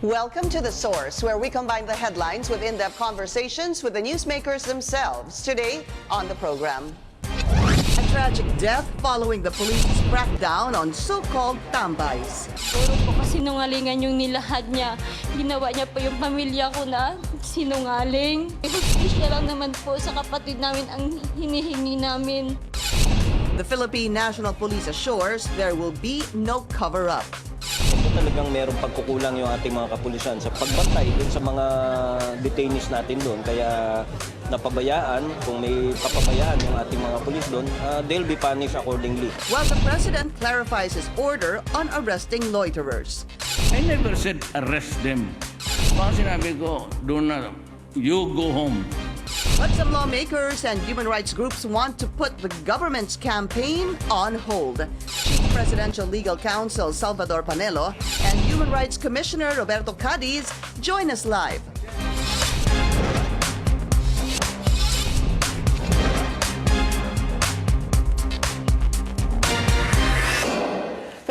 Welcome to The Source, where we combine the headlines with in-depth conversations with the newsmakers themselves. Today on the program, a tragic death following the police's crackdown on so-called tambays. Puro po kasi sinungalingan yung nilahad niya. Ginawa niya pa yung pamilya ko na sinungaling. Hustisya lang naman po sa kapatid namin ang hinihingi namin. The Philippine National Police assures there will be no cover-up. Talagang merong pagkukulang yung ating mga kapulisan sa pagbantay dun sa mga detainees natin doon. Kaya napabayaan, kung may papabayaan yung ating mga pulis doon, they'll be punished accordingly. While the President clarifies his order on arresting loiterers. I never said arrest them. Baka sinabi ko, do na, you go home. But some lawmakers and human rights groups want to put the government's campaign on hold. Chief Presidential Legal Counsel Salvador Panelo and Human Rights Commissioner Roberto Cadiz join us live.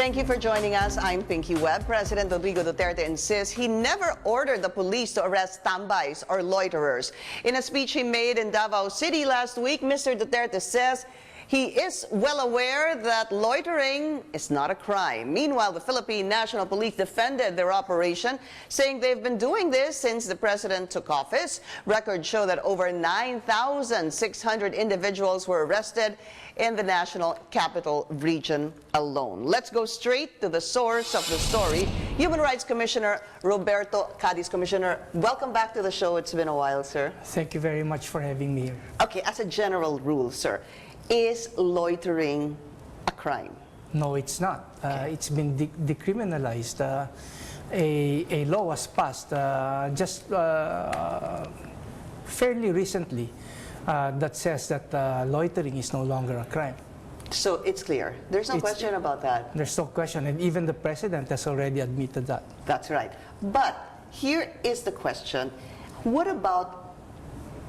Thank you for joining us. I'm Pinky Webb. President Rodrigo Duterte insists he never ordered the police to arrest tambays or loiterers. In a speech he made in Davao City last week, Mr. Duterte says he is well aware that loitering is not a crime. Meanwhile, the Philippine National Police defended their operation, saying they've been doing this since the president took office. Records show that over 9,600 individuals were arrested in the National Capital Region alone. Let's go straight to the source of the story. Human Rights Commissioner Roberto Cadiz. Commissioner, welcome back to the show. It's been a while, sir. Thank you very much for having me here. Okay, as a general rule, sir, is loitering a crime? No, it's not. It's been decriminalized. A law was passed just fairly recently that says that loitering is no longer a crime. So it's clear. There's no question about that. There's no question, and even the president has already admitted that. That's right. But here is the question. What about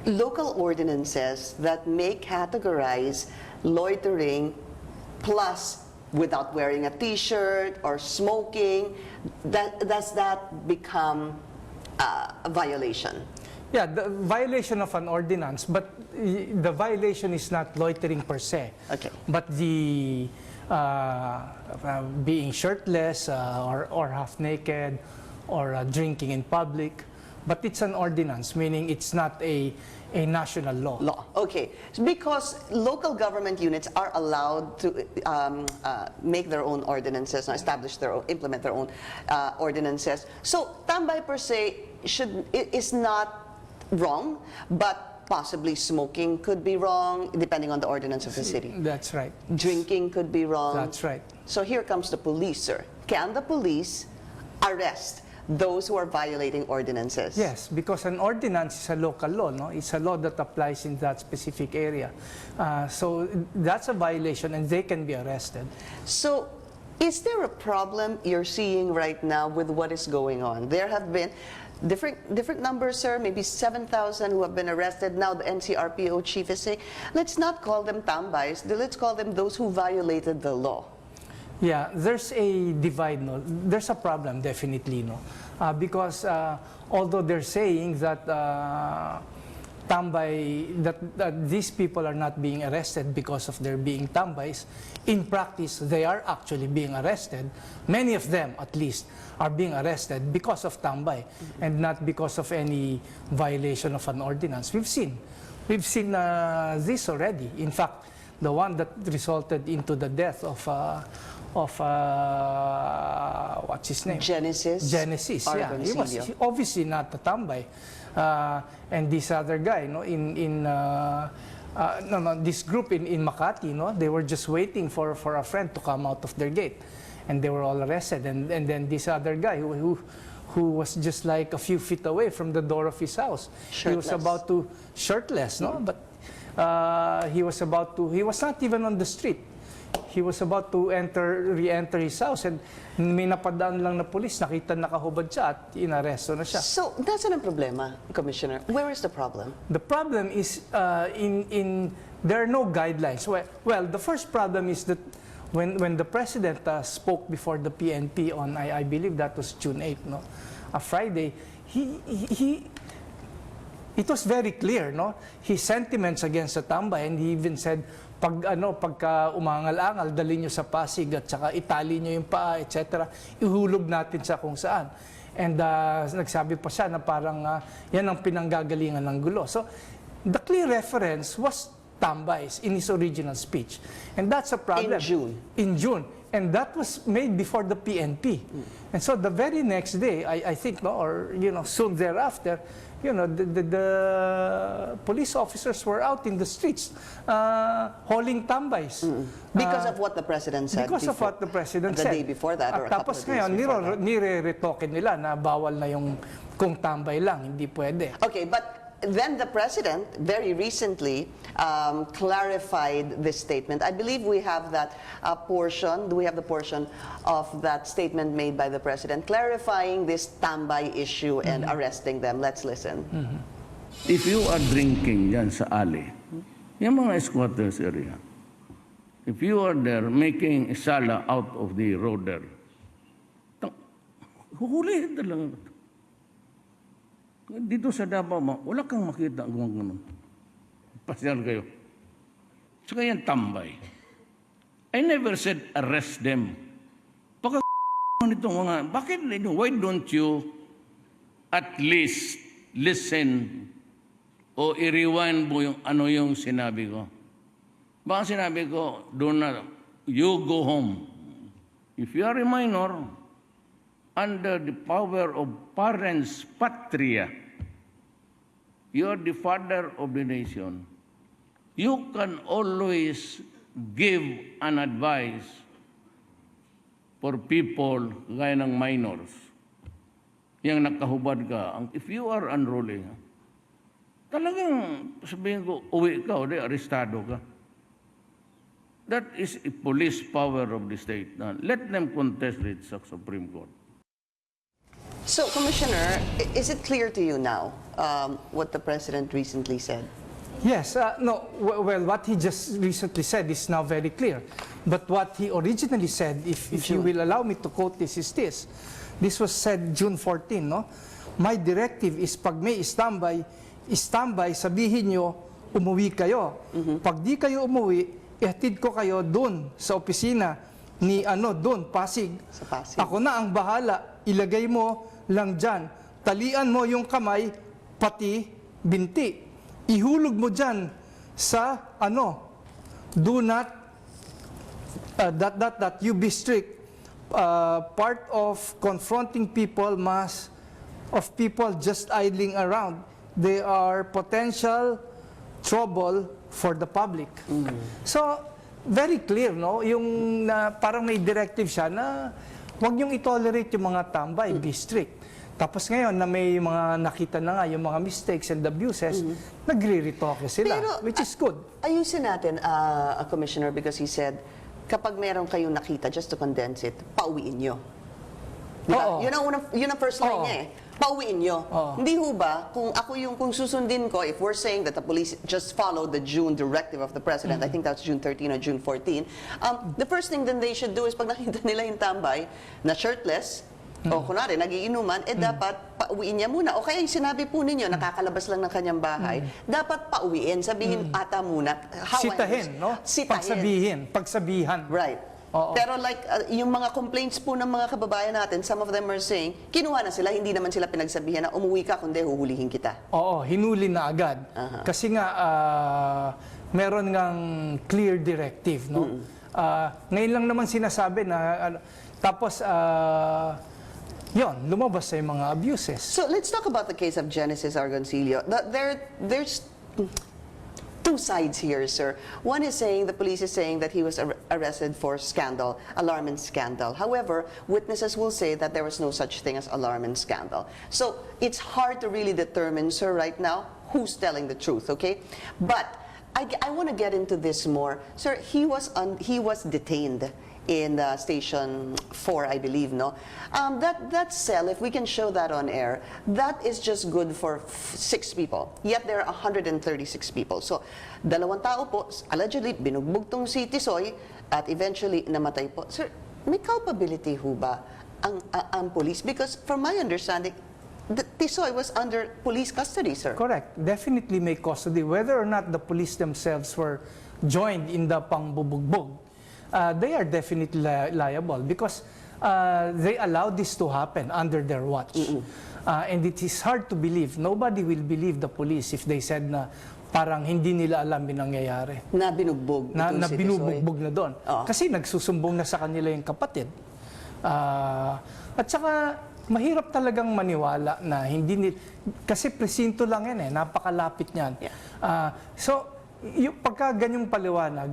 local ordinances that may categorize loitering plus without wearing a t-shirt or smoking? Does that become a violation? Yeah, the violation of an ordinance, but the violation is not loitering per se. Okay. But the being shirtless or half naked or drinking in public. But it's an ordinance, meaning it's not a national law. Okay. Because local government units are allowed to make their own ordinances, establish their own, implement their own ordinances. So tambay per se is not wrong, but possibly smoking could be wrong, depending on the ordinance of the city. That's right. Drinking could be wrong. That's right. So here comes the police, sir. Can the police arrest those who are violating ordinances? Yes, because an ordinance is a local law, no? It's a law that applies in that specific area. So that's a violation and they can be arrested. So is there a problem you're seeing right now with what is going on? There have been different numbers, sir, maybe 7,000 who have been arrested. Now the NCRPO chief is saying, let's not call them tambays, let's call them those who violated the law. Yeah, there's a divide, no? There's a problem, definitely, no? Because although they're saying that that these people are not being arrested because of their being tambays, in practice, they are actually being arrested. Many of them, at least, are being arrested because of tambay and not because of any violation of an ordinance. We've seen this already. In fact, the one that resulted into the death of what's his name? Genesis, yeah. He was obviously not a tambay. And this other guy, no, this group in Makati, no, they were just waiting for a friend to come out of their gate, and they were all arrested. And then this other guy who was just like a few feet away from the door of his house, shirtless. He was about to shirtless, no, but he was not even on the street. He was about to re-enter his house, and may napadaan lang na pulis, nakita nakahubad siya at inaresto na siya. So, that's an problema, Commissioner. Where is the problem? The problem is there are no guidelines. Well, the first problem is that when the president spoke before the PNP on, I believe that was June 8, no, a Friday, it was very clear, no, his sentiments against the tambay, and he even said, pagka umangal-angal, dali nyo sa Pasig at saka itali nyo yung paa, etc. Ihulog natin sa kung saan. And nagsabi pa siya na parang yan ang pinanggagalingan ng gulo. So, the clear reference was tambays in his original speech. And that's a problem. In June. In June. And that was made before the PNP. And so the very next day, I think, no, or soon thereafter, the police officers were out in the streets hauling tambays. Because of what the president said. Because of what the president the said. day before that, or a couple tapos of days before that. nire-retoke nila na bawal na yung kung tambay lang, hindi pwede. Okay, but then the president very recently clarified this statement. I believe we have that portion. Do we have the portion of that statement made by the president clarifying this tambay issue and arresting them? Let's listen. If you are drinking dyan sa alley, yung mga squatters area, if you are there making sala out of the road there, huhulihin talaga. Dito sa Davao, wala kang makita kung gano'n. Pasyal kayo. Saka yan tambay. I never said arrest them. Baka nitong mga, bakit, why don't you at least listen o i-rewind mo yung ano yung sinabi ko? Baka sinabi ko, you go home. If you are a minor, under the power of parents patria, you are the father of the nation. You can always give an advice for people gaya ng minors. Yang nakahubad ka. If you are unruly, talagang sabihin ko, uwi ka o arestado ka. That is a police power of the state. Let them contest it sa Supreme Court. So, Commissioner, is it clear to you now what the president recently said? Yes, no, well, what he just recently said is now very clear. But what he originally said, if you will allow me to quote this, is this. This was said June 14, no? My directive is pag may standby, sabihin nyo, umuwi kayo. Pag di kayo umuwi, ihatid ko kayo doon sa opisina ni doon, Pasig. Sa Pasig. Ako na ang bahala. Ilagay mo lang dyan. Talian mo yung kamay, pati binti. Ihulog mo dyan sa do not, that you be strict. Part of confronting people of people just idling around. They are potential trouble for the public. So, very clear, no? Yung parang may directive siya na huwag niyong i-tolerate yung mga tambay, be strict. Tapos ngayon na may mga nakita na nga yung mga mistakes and abuses, nagre-retoke sila, Pero, which is good. Ayusin natin, Commissioner, because he said, kapag meron kayong nakita, just to condense it, pauwiin nyo. Diba? Yun ang first line niya eh. Pauwiin nyo. Hindi ho ba, kung susundin ko, if we're saying that the police just followed the June directive of the president, I think that's June 13 or June 14, the first thing then they should do is pag nakita nila yung tambay na shirtless, o kunwari, nagiinuman, dapat pauwiin niya muna. O kaya yung sinabi po ninyo, nakakalabas lang ng kanyang bahay, dapat pauwiin, sabihin ata muna. Sitahin, no? Sitahin. Pagsabihan. Right. Pero like, yung mga complaints po ng mga kababayan natin, some of them are saying, kinuha na sila, hindi naman sila pinagsabihan na umuwi ka, kundi huhulihin kita. Oo, hinuli na agad. Kasi nga, meron ngang clear directive, no? Ngayon lang naman sinasabi na, tapos, yun, lumabas sa yung mga abuses. So let's talk about the case of Genesis Argoncillo. There's two sides here, sir. One is saying, the police is saying that he was arrested for scandal, alarm and scandal. However, witnesses will say that there was no such thing as alarm and scandal. So it's hard to really determine, sir, right now, who's telling the truth, okay? But I want to get into this more. Sir, he was detained in Station 4, I believe, no? That cell, if we can show that on air, that is just good for 6 people. Yet there are 136 people. So, 2 tao po, allegedly, binugbog tong si Tisoy, at eventually namatay po. Sir, may culpability ho ba ang police? Because from my understanding, Tisoy was under police custody, sir. Correct. Definitely may custody. Whether or not the police themselves were joined in the pangbubugbog, they are definitely liable because they allowed this to happen under their watch. And it is hard to believe. Nobody will believe the police if they said na parang hindi nila alam yung nangyayari. Na binugbog Na si Tisoy. binubugbog na doon. Oo. Kasi nagsusumbong na sa kanila yung kapatid. At saka, mahirap talagang maniwala na hindi kasi presinto lang yan napakalapit niyan. Yeah. So, pagka ganyong paliwanag,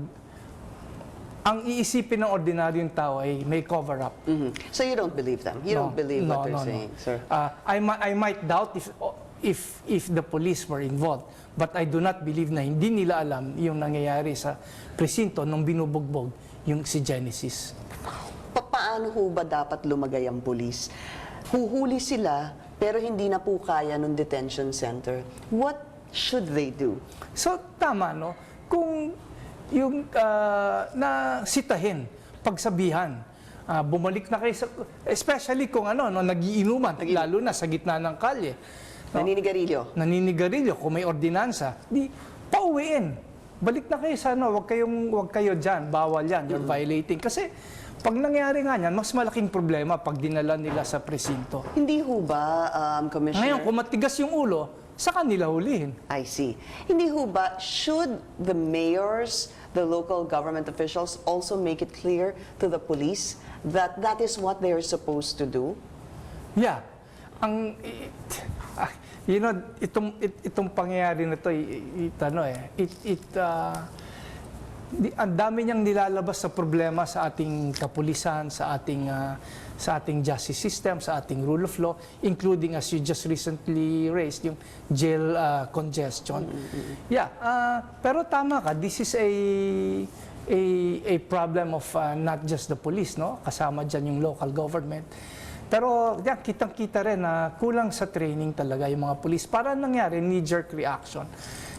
ang iisipin ng ordinaryong tao ay may cover-up. So you don't believe them? You don't believe what they're saying, sir? I might doubt if the police were involved, but I do not believe na hindi nila alam yung nangyayari sa presinto nung binubugbog yung si Genesis. Paano ho ba dapat lumagay ang police? Huhuli sila, pero hindi na po kaya ng detention center. What should they do? So, tama, no? Kung yung nasitahin, pagsabihan, bumalik na kayo sa, especially kung nagiinuman, lalo na sa gitna ng kalye. No? Naninigarilyo, kung may ordinansa, di pauwiin. Balik na kayo sa wag kayo dyan, bawal yan, you're violating. Kasi, pag nangyari nga yan, mas malaking problema pag dinala nila sa presinto. Hindi ho ba, Commissioner? Ngayon, kung matigas yung ulo, sa kanila hulihin. I see. Hindi ho ba, should the mayors, the local government officials also make it clear to the police that that is what they are supposed to do? Yeah. Itong pangyayari na to, ang dami niyang nilalabas sa problema sa ating kapulisan, sa ating justice system, sa ating rule of law, including, as you just recently raised, yung jail congestion. Yeah, pero tama ka, this is a problem of not just the police, no? Kasama dyan yung local government. Pero yan, kitang-kita rin na kulang sa training talaga yung mga police. Para nangyari, knee-jerk reaction.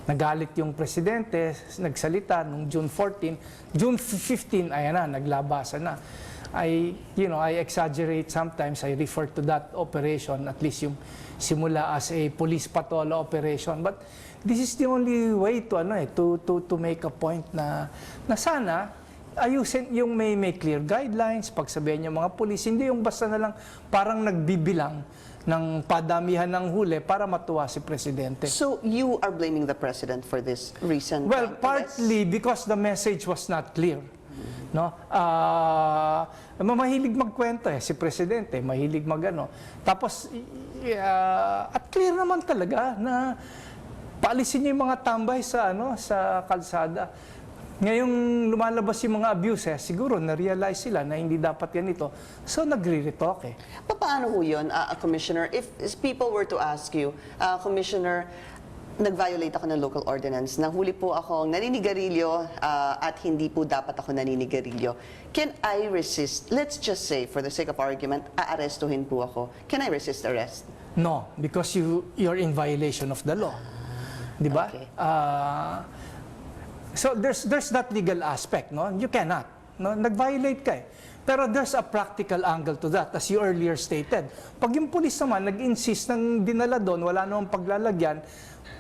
Nagalit yung presidente, nagsalita nung June 14, June 15, ayan na, naglabasan na. I exaggerate sometimes, I refer to that operation, at least yung simula as a police patola operation. But this is the only way to make a point na sana ayusin yung may clear guidelines, pagsabihin yung mga police, hindi yung basta na lang parang nagbibilang ng padamihan ng huli para matuwa si Presidente. So you are blaming the President for this recent Well, partly because the message was not clear. No? Mahilig magkwento si Presidente, mahilig magano. Tapos, at clear naman talaga na paalisin niyo yung mga tambay sa kalsada. Ngayong lumalabas yung mga abuses, siguro na-realize sila na hindi dapat ganito. So, nagre-retoke. Paano ho yun, Commissioner? If people were to ask you, Commissioner, nag-violate ako ng local ordinance, nahuli po akong naninigarilyo at hindi po dapat ako naninigarilyo. Can I resist? Let's just say, for the sake of argument, aarestuhin po ako. Can I resist arrest? No, because you're in violation of the law. Di ba? Okay. So there's that legal aspect, no? You cannot, no? Nag-violate ka Pero there's a practical angle to that, as you earlier stated. Pag yung police naman nag-insist ng dinala doon, wala namang paglalagyan,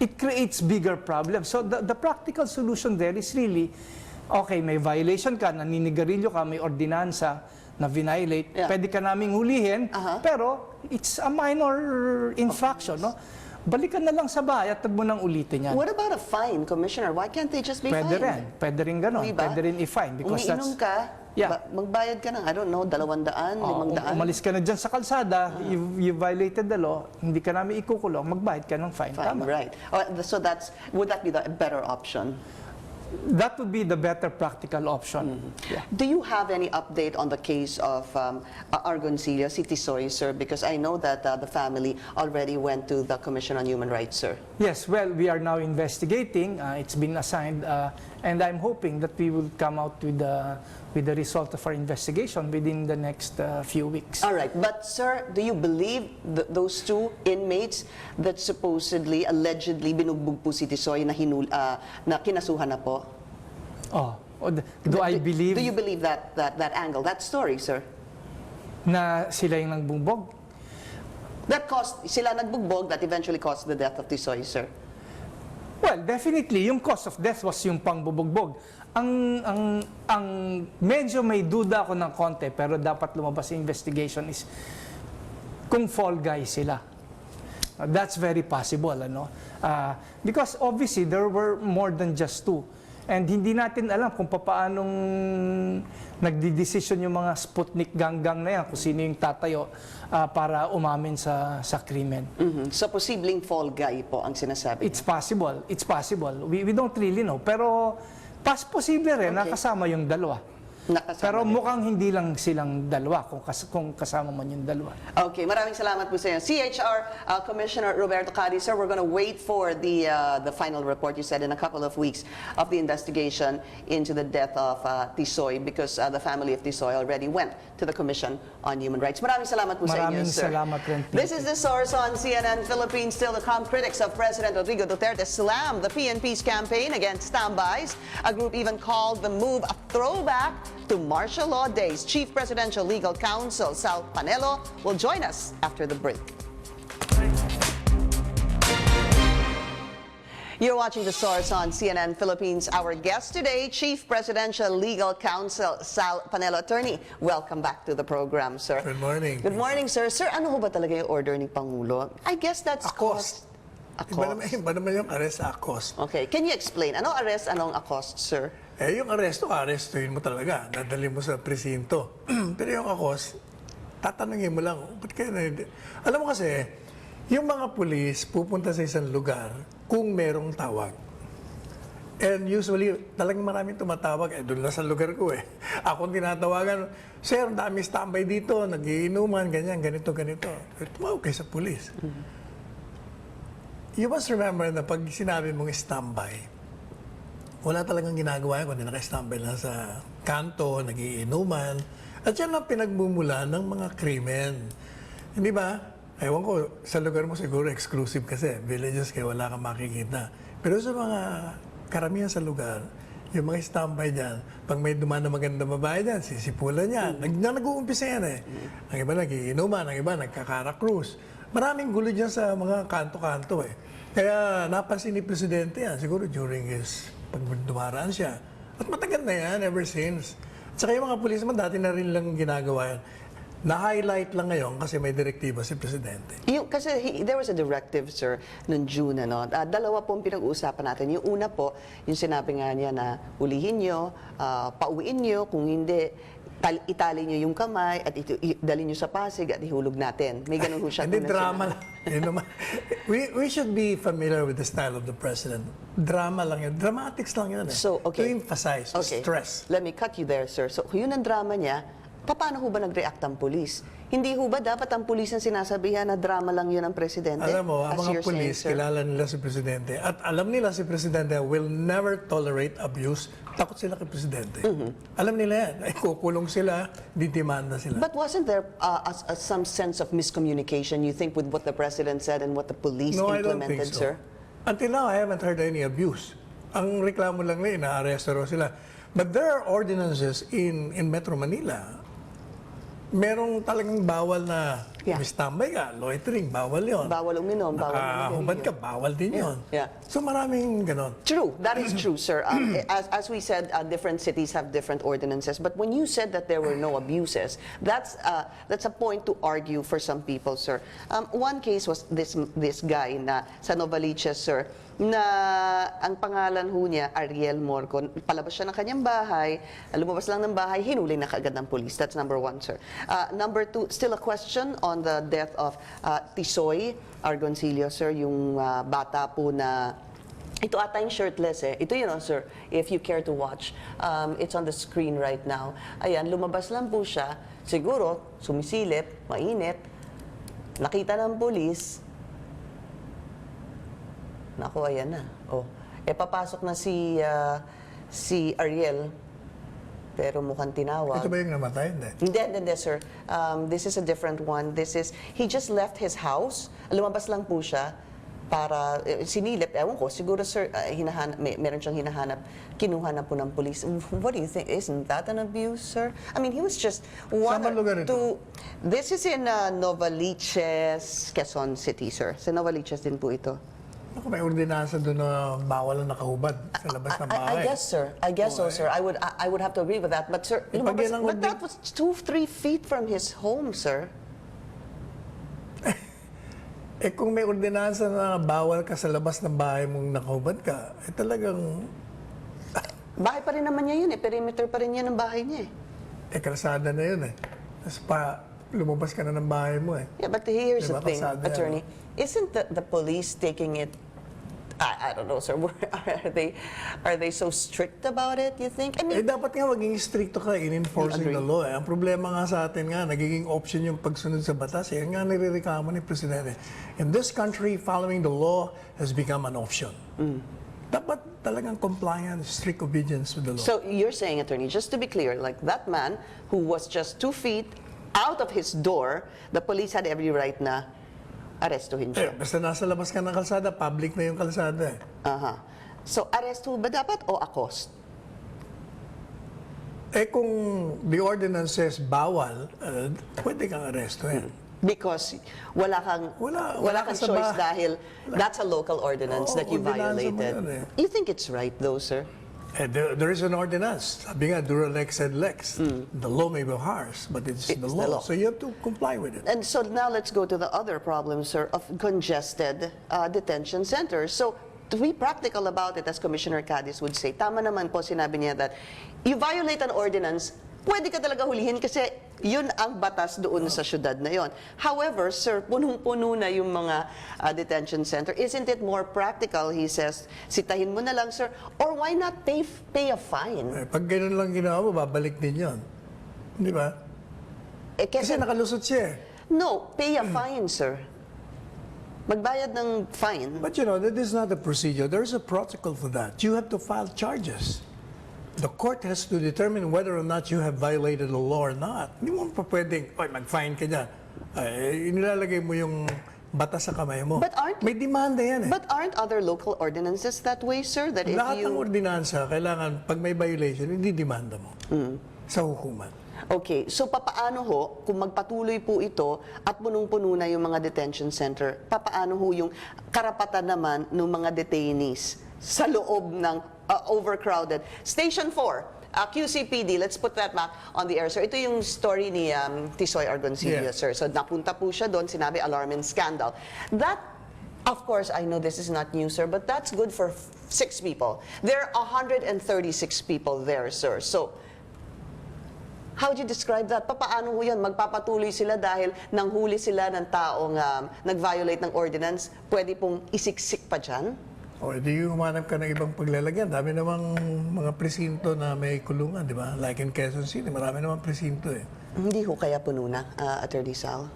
it creates bigger problems. So the practical solution there is really, okay, may violation ka, naninigarilyo ka, may ordinansa na violate, pwede ka naming hulihin, pero it's a minor infraction, no? Balikan na lang sa bahay at mo nang ulitin yan. What about a fine, Commissioner? Why can't they just be fined? Pwede rin gano'n. Diba? Pwede rin i-fine. Because umiinom ka, magbayad ka ng, I don't know, 200, 500. Umalis ka na dyan sa kalsada, you violated the law, hindi ka namin ikukulong, magbayad ka ng fine. Tama. Right. So would that be the better option? That would be the better practical option. Yeah. Do you have any update on the case of Argoncillo, si Tisoy, sir? Because I know that the family already went to the Commission on Human Rights, sir. Yes, well, we are now investigating. It's been assigned, and I'm hoping that we will come out with the result of our investigation within the next few weeks. All right. But, sir, do you believe those two inmates that supposedly, allegedly, binugbog po si Tisoy na kinasuhan na po? O do I believe Do you believe that angle, that story, sir? na sila yung nagbugbog? Sila nagbugbog that eventually caused the death of Tisoy, sir? Well, definitely, yung cause of death was yung pangbubugbog. Ang medyo may duda ako ng konti, pero dapat lumabas yung investigation is kung fall guy sila. That's very possible, ano? Because obviously, there were more than just two. And hindi natin alam kung paanong nagdidesisyon yung mga Sputnik gang-gang na yan, kung sino yung tatayo para umamin sa krimen. So, posibleng fall guy po ang sinasabi. It's possible. It's possible. We don't really know. Pero posible rin na kasama yung dalawa. Pero mukhang hindi lang silang dalawa kung kasama man yung dalawa. Okay, maraming salamat po sa inyo. CHR Commissioner Roberto Cadiz, sir, we're going to wait for the final report, you said, in a couple of weeks of the investigation into the death of Tisoy, because the family of Tisoy already went to the Commission on Human Rights. Maraming salamat po sa inyo, sir. Maraming salamat rin. This is The Source on CNN Philippines. Still to come, critics of President Rodrigo Duterte slammed the PNP's campaign against tambays. A group even called the move a throwback to martial law days. Chief Presidential Legal Counsel Salvador Panelo will join us after the break. You're watching The Source on CNN Philippines. Our guest today, Chief Presidential Legal Counsel Sal Panelo. Attorney, welcome back to the program, sir. Good morning. Good morning, sir. Sir, ano ho ba talaga yung order ni Pangulo? I guess that's Accost. Iba naman yung arrest sa accost. Okay, can you explain? Anong arrest, anong accost, sir? Yung arestuhin mo talaga. Dadali mo sa presinto. Pero yung accost, tatanungin mo lang, ba't kayo na hindi? Alam mo kasi, yung mga pulis pupunta sa isang lugar kung merong tawag. And usually, talagang maraming tumatawag. Doon lang sa lugar ko eh. Ako tinatawagan, sir, dami standby dito, nagiinuman, ganyan, ganito. Tumawag kayo sa pulis. You must remember na pag sinabi mong standby, wala talagang ginagawa yan kundi naka-standby lang sa kanto, nagiinuman. At yan ang pinagmumula ng mga krimen. Hindi ba? Ewan ko, sa lugar mo siguro exclusive kasi. Villages kaya wala kang makikita. Pero sa mga karamihan sa lugar, yung mga standby dyan, pag may dumaan na maganda babae dyan, sisipulan yan. Nag-uumpisa yan eh. Ang iba nagiinuman, ang iba nagkakara-cruise. Maraming gulo dyan sa mga kanto-kanto eh. Kaya napansin ni Presidente yan, siguro during his pag dumaraan siya. At matagal na yan, ever since. At saka yung mga pulis naman, dati na rin lang ginagawa yan. Na-highlight lang ngayon kasi may direktiba si Presidente. Kasi there was a directive, sir, noong June. Dalawa pong pinag-uusapan natin. Yung una po, yung sinabi nga niya na ulihin nyo, pauwiin nyo, kung hindi, itali nyo yung kamay at dali nyo sa Pasig at ihulog natin. May ganun ho siya. Hindi, drama lang. We should be familiar with the style of the President. Drama lang yun. Dramatics lang yun. So, okay. To emphasize, to stress. Let me cut you there, sir. So, yun ang drama niya. Paano ho ba nag-react ang pulis? Hindi ho ba dapat ang pulis ang sinasabihan na drama lang yun ang Presidente? Alam mo, ang mga pulis, kilala nila si Presidente. At alam nila si Presidente will never tolerate abuse. Takot sila kay Presidente. Alam nila yan. Ay, kukulong sila, didemanda sila. But wasn't there some sense of miscommunication, you think, with what the President said and what the police implemented, I don't think so. sir? Until now, I haven't heard any abuse. Ang reklamo lang nila, ina-arresto raw sila. But there are ordinances in Metro Manila. Merong talagang bawal na tambay ka, loitering, bawal yon. Bawal uminom, bawal nakahubad ka, bawal din yon. Yeah. So maraming ganon. True, that is true, sir. As we said, different cities have different ordinances. But when you said that there were no abuses, that's a point to argue for some people, sir. One case was this guy na sa Novaliches, sir, na ang pangalan ho niya, Ariel Morco. Palabas siya ng kanyang bahay, lumabas lang ng bahay, hinuli na kaagad ng police. That's number one, sir. Number two, still a question on the death of Tisoy Argoncillo, sir, yung bata po na ito ata yung shirtless eh. Ito yun, sir, if you care to watch. It's on the screen right now. Ayan, lumabas lang po siya. Siguro, sumisilip, mainit, nakita ng police. Naku, ayan na. Oh. Papasok na si Ariel, pero mukhang tinawag. Ito ba yung namatay? Hindi, sir. This is a different one. He just left his house. Lumabas lang po siya. para sinilip, ewan ko, siguro sir, meron siyang hinahanap, kinuha na po ng police. What do you think? Isn't that an abuse, sir? I mean, he was just one Saan ba lugar ito? This is in Novaliches, Quezon City, sir. Sa Novaliches din po ito. Ako, may ordinansa doon na bawal na nakahubad sa labas ng bahay. I guess, sir. I guess so, sir. I would have to agree with that. But, sir, Pag yan ang but that was 2-3 feet from his home, sir. Kung may ordinansa na bawal ka sa labas ng bahay mong nakahubad ka, talagang, Bahay pa rin naman niya yun eh. Perimeter pa rin yan ng bahay niya kalsada na yun eh. Tapos lumabas ka na ng bahay mo eh. Yeah, but here's the Diba, thing, kalsada yan, attorney. Isn't the police taking it, I don't know, sir, are they so strict about it, you think? I mean, Dapat nga maging stricto ka in enforcing the law. Ang problema nga sa atin nga, nagiging option yung pagsunod sa batas. Yan nga nirereklamo ni Presidente. In this country, following the law has become an option. Dapat talagang compliance, strict obedience to the law. so you're saying, attorney, just to be clear, like that man who was just 2 feet out of his door, the police had every right na arestuhin siya. Basta nasa labas ka ng kalsada, public na yung kalsada eh. Aha. So, aresto ba dapat o accost? Kung the ordinance says bawal, pwede kang aresto eh. Because wala kang Wala ka sa choice bahay. dahil that's a local ordinance Oo, that you ordinansa mo violated. yun eh. You think it's right though, sir? There is an ordinance. Sabi nga, dura lex sed lex. The law may be harsh, but it's the the law. law. So you have to comply with it. And so now let's go to the other problem, sir, of congested detention centers. So to be practical about it, as Commissioner Cadiz would say, tama naman po sinabi niya that you violate an ordinance, pwede ka talaga hulihin kasi yun ang batas doon sa syudad na yon. However, sir, punong-puno na yung mga detention center. Isn't it more practical, he says, sitahin mo na lang, sir, or why not pay a fine? Pag ganun lang ginawa mo, babalik din yun. Di ba? Kasi nakalusot siya eh. No, pay a fine, sir. Magbayad ng fine. But you know, that is not the procedure. There's a protocol for that. You have to file charges. The court has to determine whether or not you have violated the law or not. Hindi mo pa pwedeng, mag-fine ka dyan. Inilalagay mo yung batas sa kamay mo. May demanda yan eh. But aren't other local ordinances that way, sir? That if Lahat ng you... ordinansa, kailangan, pag may violation, hindi demanda mo sa hukuman. Okay, so papaano ho, kung magpatuloy po ito at punong-puno na yung mga detention center, papaano ho yung karapatan naman ng mga detainees sa loob ng overcrowded? Station 4, QCPD, let's put that back on the air, sir. Ito yung story ni Tisoy Argoncillo, Yeah. sir. So napunta po siya doon, sinabi alarming scandal. That, of course, I know this is not new, sir, but that's good for 6 people. There are 136 people there, sir. So, how do you describe that? Papaano ho yun? Magpapatuloy sila dahil nanghuli sila ng taong nag-violate ng ordinance? Pwede pong isiksik pa dyan? O, di humanap ka ng ibang paglalagyan. Dami namang mga presinto na may kulungan, di ba? Like in Quezon City, marami namang presinto eh. Hindi ho kaya puno na, Attorney Sal?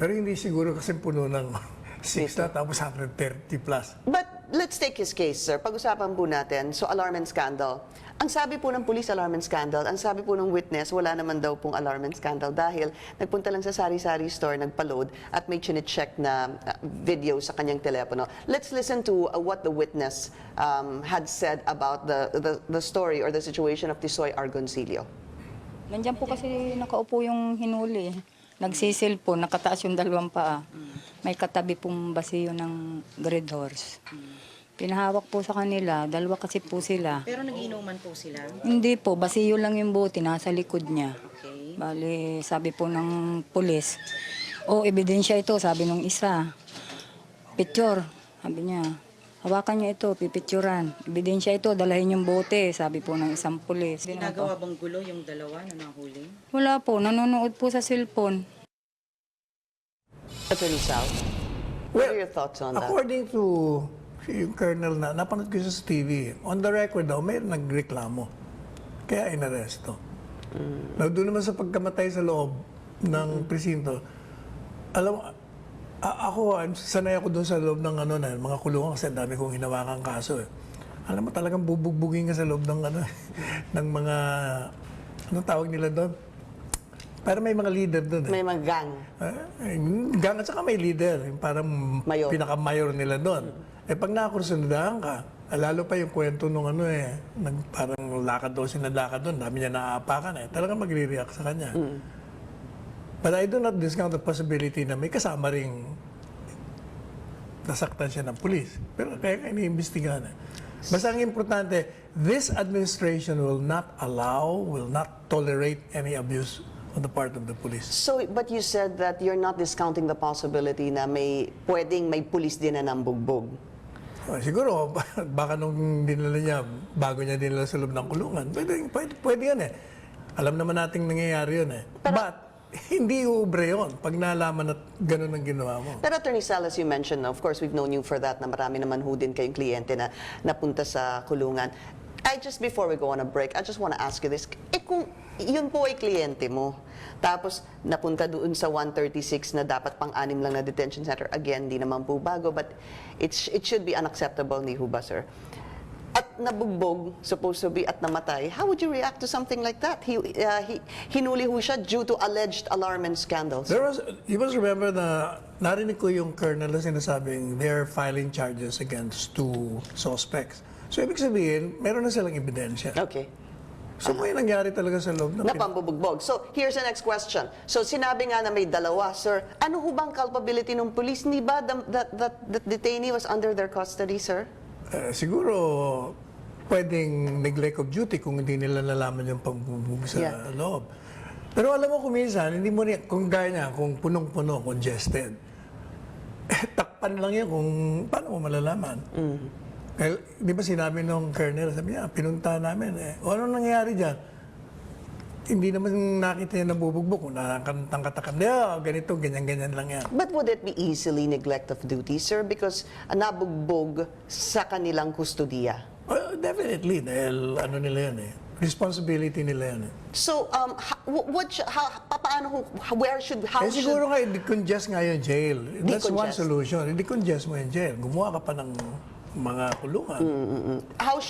Pero hindi siguro kasi puno ng 6 na tapos 130 plus. But let's take his case, sir. Pag-usapan po natin. So, alarm and scandal. Ang sabi po ng police, alarm and scandal. Ang sabi po ng witness, wala naman daw pong alarm and scandal dahil nagpunta lang sa sari-sari store, nagpa-load at may chine-check na video sa kanyang telepono. Let's listen to what the witness had said about the story or the situation of Tisoy Argoncillo. Nandiyan po kasi nakaupo yung hinuli. Nagsisil po, nakataas yung 2 paa. May katabi pong basiyo ng Great Horse. Pinahawak po sa kanila, 2 kasi po sila. Pero nagiinuman po sila? Hindi po, basiyo lang yung bote, nasa likod niya. Okay. Bali, sabi po ng pulis, ebidensya ito, sabi nung isa. Picture, sabi niya. Hawakan niya ito, pipicturan. Ebidensya ito, dalahin yung bote, sabi po ng isang pulis. Ginagawa bang gulo yung 2 na nahuli? Wala po, nanonood po sa cellphone. Attorney Sal, what are your thoughts on that? According to yung colonel na, napanood ko siya sa TV, on the record daw, may nagreklamo. Kaya inaresto. Now, doon naman sa pagkamatay sa loob ng presinto, alam mo, ako, sanay ako doon sa loob ng mga kulungan kasi dami kong hinawakang kaso eh. Alam mo, talagang bubugbugin ka sa loob ng ng mga, anong tawag nila doon? Para may mga leader doon. May mga gang. Gang at saka may leader. Yung parang Mayor. pinaka-mayor nila doon. Pag nakakursunadahan ka, lalo pa yung kwento nung parang lakad daw sinadakad doon, dami niya naaapakan talagang magre-react sa kanya. But I do not discount the possibility na may kasama ring nasaktan siya ng pulis. Pero kaya iniimbestigahan Basta ang importante, this administration will not tolerate any abuse on the part of the police. So, but you said that you're not discounting the possibility na may pulis din na nambugbog. Siguro, baka nung dinala niya, bago niya dinala sa loob ng kulungan, pwede yan Alam naman nating nangyayari yun But, hindi ubre yun pag nalaman at ganun ang ginawa mo. Pero Attorney Salas, you mentioned, of course, we've known you for that, na marami naman ho din kayong kliyente na napunta sa kulungan. Before we go on a break, I just want to ask you this. Kung yun po ay kliyente mo, tapos napunta doon sa 136 na dapat pang-anim lang na detention center, again, di naman po bago, but it should be unacceptable ni Huba, sir. At nabugbog, supposed to be, at namatay, how would you react to something like that? Hinuli ho siya due to alleged alarm and scandals. You must remember na narinig ko yung colonel na sinasabing they're filing charges against 2 suspects. So, ibig sabihin, meron na silang ebidensya. Okay. So, may nangyari talaga sa loob ng Napambubugbog. So, here's the next question. So, sinabi nga na may dalawa, sir. Ano ho bang culpability ng police? Hindi ba that detainee was under their custody, sir? Siguro, pwedeng neglect of duty kung hindi nila nalaman yung pambubog sa loob. Pero alam mo, kuminsan, hindi mo kung gaya niya, kung punong-puno, congested, takpan lang yan kung paano mo malalaman. Di ba sinabi nung colonel, sabi niya, pinunta namin O ano nangyayari dyan? Hindi naman nakita niya nabubugbog. Kung nakakantang-katakan, ganito, ganyan-ganyan lang yan. But would it be easily neglect of duty, sir? Because nabugbog sa kanilang kustodiya. Well, definitely, dahil ano nila yan responsibility nila yan So, how siguro nga, i-decongest nga yung jail. That's one Decongest. solution. I-decongest mo yung jail. Gumawa ka pa ng mga kulungan. How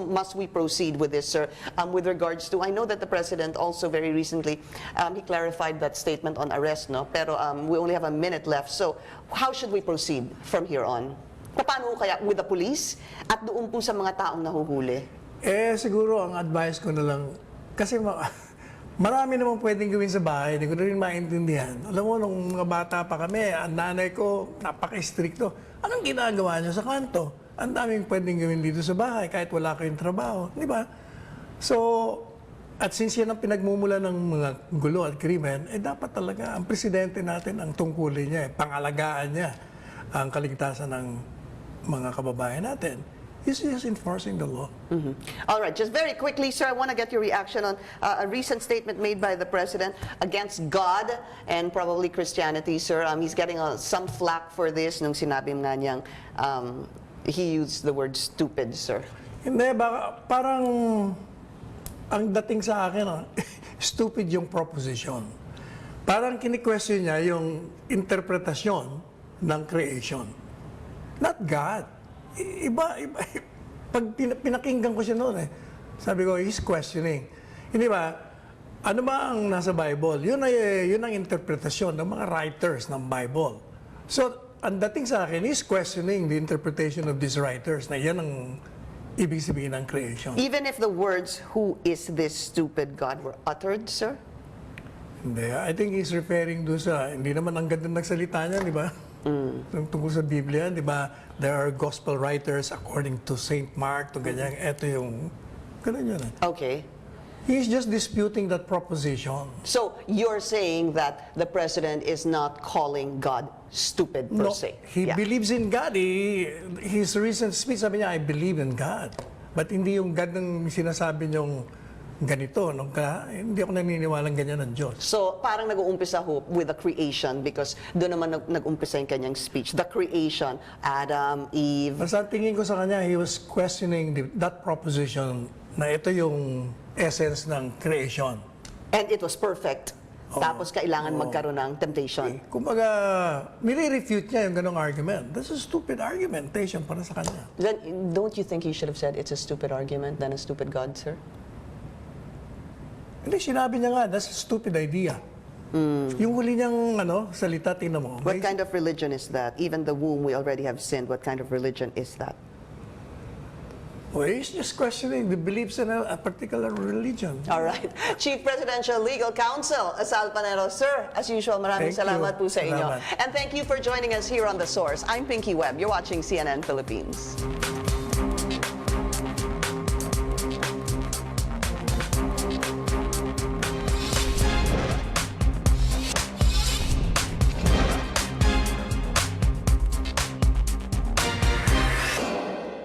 must we proceed with this, sir? With regards to, I know that the President also very recently, he clarified that statement on arrest, no? Pero we only have a minute left. So, how should we proceed from here on? Paano kaya with the police at doon po sa mga taong nahuhuli? Siguro ang advice ko na lang, kasi marami naman pwedeng gawin sa bahay, hindi ko rin maintindihan. Alam mo, nung mga bata pa kami, ang nanay ko, napaka-stricto. Anong ginagawa niya sa kanto? Ang daming pwedeng gawin dito sa bahay, kahit wala kayong trabaho. Di ba? So, at since yan ang pinagmumula ng mga gulo at krimen, dapat talaga ang presidente natin, ang tungkulin niya, pangalagaan niya ang kaligtasan ng mga kababayan natin. He's just enforcing the law. All right, just very quickly, sir, I want to get your reaction on a recent statement made by the President against God and probably Christianity, sir. He's getting some flack for this nung sinabi nga niyang he used the word stupid, sir. Hindi, parang ang dating sa akin, stupid yung proposition. Parang kini-question niya yung interpretasyon ng creation. Not God. Iba. Pag pinakinggan ko siya noon sabi ko, he's questioning. Hindi ba, ano ba ang nasa Bible? Yun ang interpretasyon ng mga writers ng Bible. So, ang dating sa akin, he's questioning the interpretation of these writers na yan ang ibig sabihin ng creation. Even if the words, "Who is this stupid God," were uttered, sir? Hindi, I think he's referring doon sa, hindi naman ang ganda nagsalita niya, di ba? Tungkol sa Biblia, di ba? There are gospel writers according to Saint Mark, to ganyan. Ito yung, ganun yun. Okay. He's just disputing that proposition. So, you're saying that the President is not calling God stupid per se? He believes in God. His recent speech, sabi niya, I believe in God. But hindi yung God ng sinasabi niyong ganito, hindi ako naniniwalang ganyan ng Diyos. So, parang nag-uumpisa ho with the creation because doon naman nag-umpisa yung kanyang speech. The creation, Adam, Eve. Basta tingin ko sa kanya, he was questioning that proposition na ito yung essence ng creation. And it was perfect. Tapos kailangan magkaroon ng temptation. Kumbaga, nire-refute niya yung ganong argument. That's a stupid argumentation para sa kanya. Then, don't you think he should have said it's a stupid argument than a stupid God, sir? Hindi, sinabi niya nga, that's a stupid idea. Yung huli niyang salita, tingnan mo. What kind of religion is that? Even the womb we already have sinned. What kind of religion is that? Well, he's just questioning the beliefs in a particular religion. All right. Chief Presidential Legal Counsel, Salvador Panelo. Sir, as usual, maraming Thank you. salamat po sa inyo. Salamat. And thank you for joining us here on The Source. I'm Pinky Webb. You're watching CNN Philippines.